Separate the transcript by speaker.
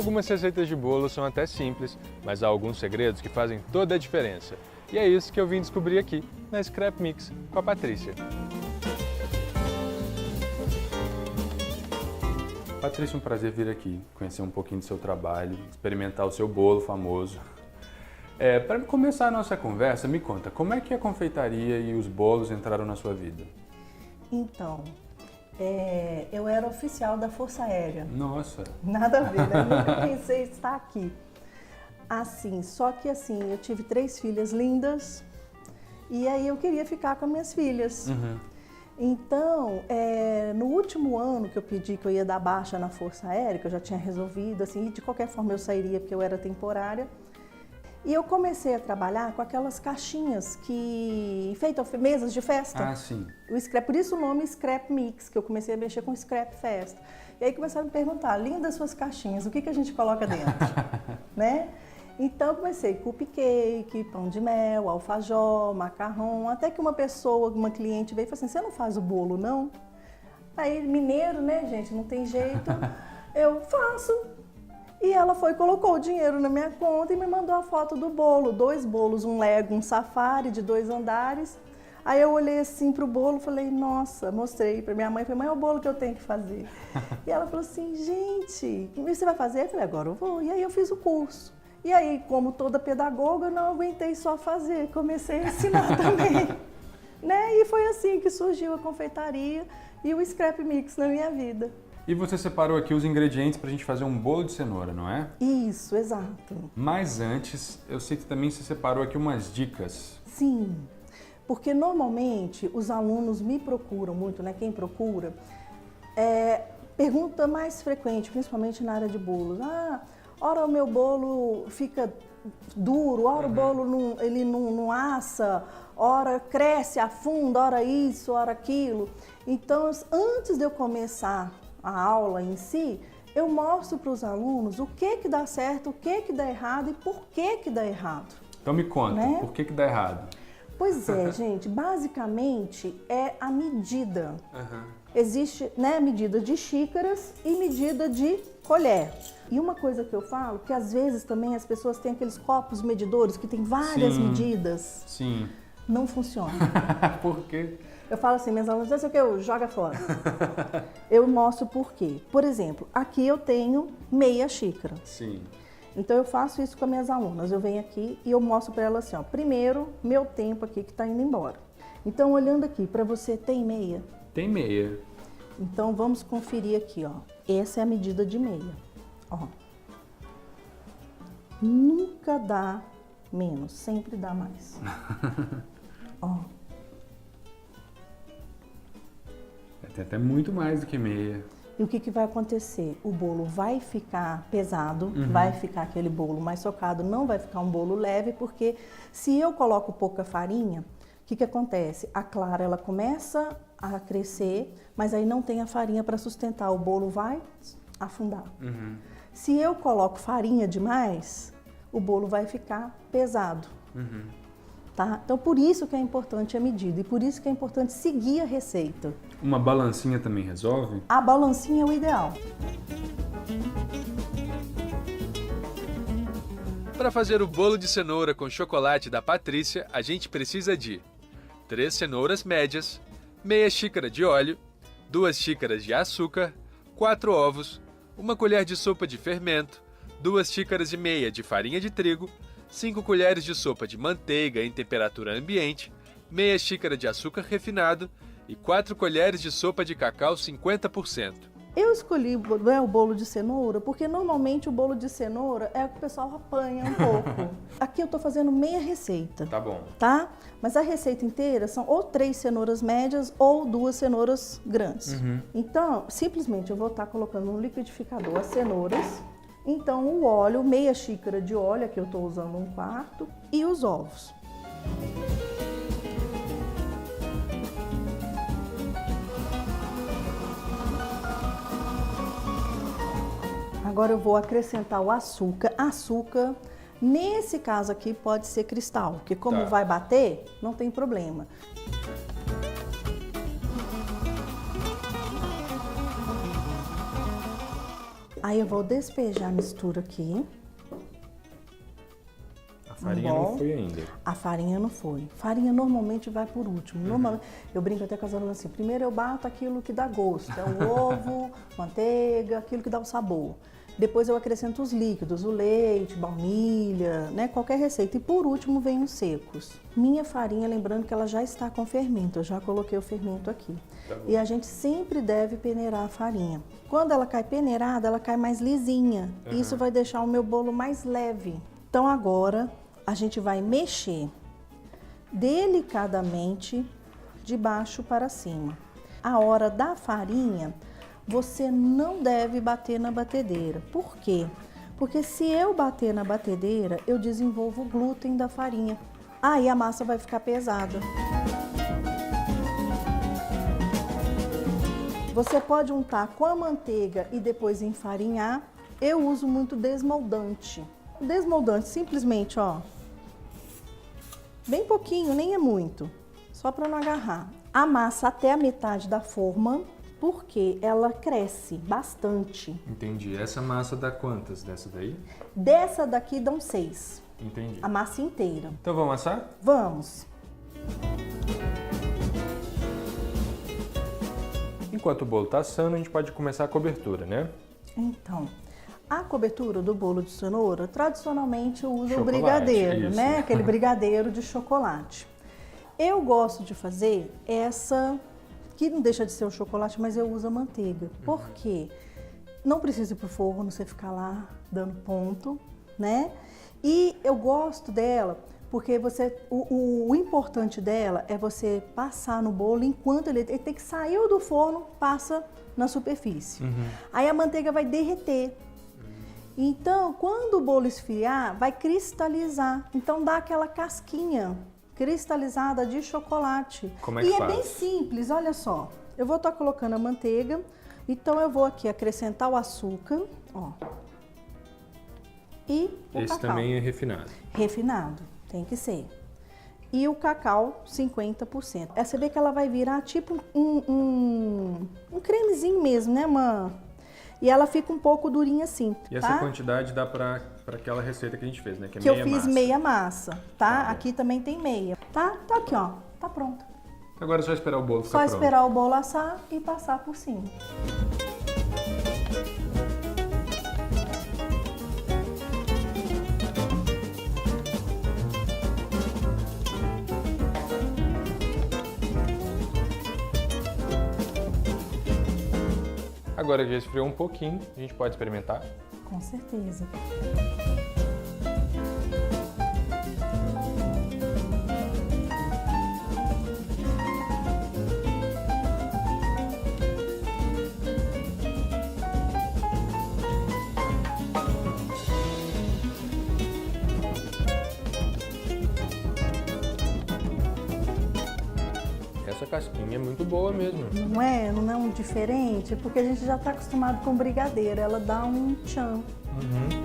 Speaker 1: Algumas receitas de bolo são até simples, mas há alguns segredos que fazem toda a diferença. E é isso que eu vim descobrir aqui, na Scrap Mix, com a Patrícia.
Speaker 2: Patrícia, um prazer vir aqui, conhecer um pouquinho do seu trabalho, experimentar o seu bolo famoso. Para começar a nossa conversa, me conta, como é que a confeitaria e os bolos entraram na sua vida?
Speaker 3: Então, eu era oficial da Força Aérea.
Speaker 2: Nossa!
Speaker 3: Nada a ver, né? Nunca pensei em estar aqui. Só que eu tive 3 filhas lindas e aí eu queria ficar com as minhas filhas.
Speaker 2: Uhum.
Speaker 3: Então, no último ano que eu pedi que eu ia dar baixa na Força Aérea, que eu já tinha resolvido, e de qualquer forma eu sairia porque eu era temporária, e eu comecei a trabalhar com aquelas caixinhas feitas mesas de festa.
Speaker 2: Ah, sim.
Speaker 3: Por isso o nome Scrap Mix, que eu comecei a mexer com Scrap Festa. E aí começaram a me perguntar, lindas suas caixinhas, o que a gente coloca dentro? Né? Então eu comecei cupcake, pão de mel, alfajor, macarrão, até que uma cliente veio e falou assim, você não faz o bolo não? Aí mineiro, né gente, não tem jeito, eu faço. E ela colocou o dinheiro na minha conta e me mandou a foto do bolo, 2 bolos, um Lego, um Safari de 2 andares. Aí eu olhei assim pro bolo e falei, nossa, mostrei pra minha mãe, falei, mãe, é o bolo que eu tenho que fazer. E ela falou assim, gente, você vai fazer? Eu falei, agora eu vou. E aí eu fiz o curso. E aí, como toda pedagoga, eu não aguentei só fazer, comecei a ensinar também. Né? E foi assim que surgiu a confeitaria e o Scrap Mix na minha vida.
Speaker 2: E você separou aqui os ingredientes para a gente fazer um bolo de cenoura, não é?
Speaker 3: Isso, exato.
Speaker 2: Mas antes, eu sei que também você separou aqui umas dicas.
Speaker 3: Sim, porque normalmente os alunos me procuram muito, né? Quem procura, pergunta mais frequente, principalmente na área de bolos. Ora o meu bolo fica duro, ora o bolo ele não assa, ora cresce, afunda, ora isso, ora aquilo. Então, antes de eu começar a aula em si, eu mostro para os alunos o que dá certo, o que dá errado e por que dá errado.
Speaker 2: Então me conta,
Speaker 3: né?
Speaker 2: Por que dá errado?
Speaker 3: Pois é, gente, basicamente é a medida.
Speaker 2: Uhum.
Speaker 3: Existe, né, medida de xícaras e medida de colher. E uma coisa que eu falo, que às vezes também as pessoas têm aqueles copos medidores que tem várias medidas.
Speaker 2: Sim.
Speaker 3: Não funciona.
Speaker 2: Por quê?
Speaker 3: Eu falo assim, minhas alunas, não sei o que, eu joga fora. Eu mostro por quê. Por exemplo, aqui eu tenho meia xícara.
Speaker 2: Sim.
Speaker 3: Então eu faço isso com as minhas alunas. Eu venho aqui e eu mostro para elas assim, ó, primeiro, meu tempo aqui que está indo embora. Então, olhando aqui, para você, tem meia?
Speaker 2: Tem meia.
Speaker 3: Então, vamos conferir aqui, ó. Essa é a medida de meia. Ó. Nunca dá menos, sempre dá mais. Ó.
Speaker 2: Tem até muito mais do que meia.
Speaker 3: E o que vai acontecer? O bolo vai ficar pesado, vai ficar aquele bolo mais socado, não vai ficar um bolo leve, porque se eu coloco pouca farinha, o que acontece? A clara, ela começa a crescer, mas aí não tem a farinha para sustentar, o bolo vai afundar. Se eu coloco farinha demais, o bolo vai ficar pesado. Tá? Então, por isso que é importante a medida e por isso que é importante seguir a receita.
Speaker 2: Uma balancinha também resolve?
Speaker 3: A balancinha é o ideal.
Speaker 1: Para fazer o bolo de cenoura com chocolate da Patrícia, a gente precisa de 3 cenouras médias, meia xícara de óleo, 2 xícaras de açúcar, 4 ovos, 1 colher de sopa de fermento, 2 xícaras e meia de farinha de trigo, 5 colheres de sopa de manteiga em temperatura ambiente, meia xícara de açúcar refinado e 4 colheres de sopa de cacau 50%.
Speaker 3: Eu escolhi o bolo de cenoura porque normalmente o bolo de cenoura é o que o pessoal apanha um pouco. Aqui eu estou fazendo meia receita.
Speaker 2: Tá bom.
Speaker 3: Tá? Mas a receita inteira são ou 3 cenouras médias ou 2 cenouras grandes. Então, simplesmente eu vou estar colocando no liquidificador as cenouras. Então, o óleo, meia xícara de óleo, aqui eu estou usando 1/4, e os ovos. Agora eu vou acrescentar o açúcar. Açúcar, nesse caso aqui, pode ser cristal, porque como vai bater, não tem problema. Aí eu vou despejar a mistura aqui.
Speaker 2: A farinha não foi ainda.
Speaker 3: A farinha não foi. Farinha normalmente vai por último. Normalmente, eu brinco até com as alunas assim, primeiro eu bato aquilo que dá gosto, é o ovo, manteiga, aquilo que dá o sabor. Depois eu acrescento os líquidos, o leite, baunilha, né, qualquer receita. E por último vem os secos. Minha farinha, lembrando que ela já está com fermento, eu já coloquei o fermento aqui.
Speaker 2: Tá bom.
Speaker 3: E a gente sempre deve peneirar a farinha. Quando ela cai peneirada, ela cai mais lisinha. Isso vai deixar o meu bolo mais leve. Então agora a gente vai mexer delicadamente de baixo para cima. A hora da farinha, você não deve bater na batedeira. Por quê? Porque se eu bater na batedeira, eu desenvolvo o glúten da farinha. Aí a massa vai ficar pesada. Você pode untar com a manteiga e depois enfarinhar. Eu uso muito desmoldante. Desmoldante, simplesmente, ó, bem pouquinho, nem é muito, só para não agarrar. Amassa até a metade da forma, porque ela cresce bastante.
Speaker 2: Entendi. Essa massa dá quantas dessa daí?
Speaker 3: Dessa daqui dão 6,
Speaker 2: Entendi.
Speaker 3: a massa inteira.
Speaker 2: Então vamos assar?
Speaker 3: Vamos.
Speaker 2: Enquanto o bolo está assando, a gente pode começar a cobertura, né?
Speaker 3: Então, a cobertura do bolo de cenoura, tradicionalmente eu uso o
Speaker 2: Chocolate,
Speaker 3: brigadeiro,
Speaker 2: isso.
Speaker 3: né? Aquele brigadeiro de chocolate. Eu gosto de fazer essa, que não deixa de ser o chocolate, mas eu uso a manteiga. Por quê? Não precisa ir pro forno, você ficar lá dando ponto, né? E eu gosto dela porque o importante dela é você passar no bolo enquanto ele tem que sair do forno, passa na superfície. Aí a manteiga vai derreter. Então, quando o bolo esfriar, vai cristalizar. Então, dá aquela casquinha cristalizada de chocolate.
Speaker 2: Como é que
Speaker 3: e
Speaker 2: faz?
Speaker 3: É bem simples, olha só. Eu vou estar colocando a manteiga, então eu vou aqui acrescentar o açúcar, ó. E o
Speaker 2: Esse
Speaker 3: cacau.
Speaker 2: também é refinado.
Speaker 3: Refinado, tem que ser. E o cacau, 50%. Você vê que ela vai virar tipo um cremezinho mesmo, né? E ela fica um pouco durinha assim,
Speaker 2: E essa
Speaker 3: tá?
Speaker 2: quantidade dá para aquela receita que a gente fez, né? Que é
Speaker 3: Que eu
Speaker 2: meia
Speaker 3: fiz
Speaker 2: massa.
Speaker 3: meia massa, tá?
Speaker 2: Tá bom.
Speaker 3: Aqui também tem meia, tá? Tá aqui, ó, tá pronto.
Speaker 2: Agora é só esperar o bolo ficar
Speaker 3: Só
Speaker 2: pronto.
Speaker 3: esperar o bolo assar e passar por cima.
Speaker 2: Agora que já esfriou um pouquinho, a gente pode experimentar.
Speaker 3: Com certeza.
Speaker 2: Essa casquinha é muito boa mesmo.
Speaker 3: Não é um diferente, porque a gente já está acostumado com brigadeiro, ela dá um tchan.
Speaker 2: Uhum.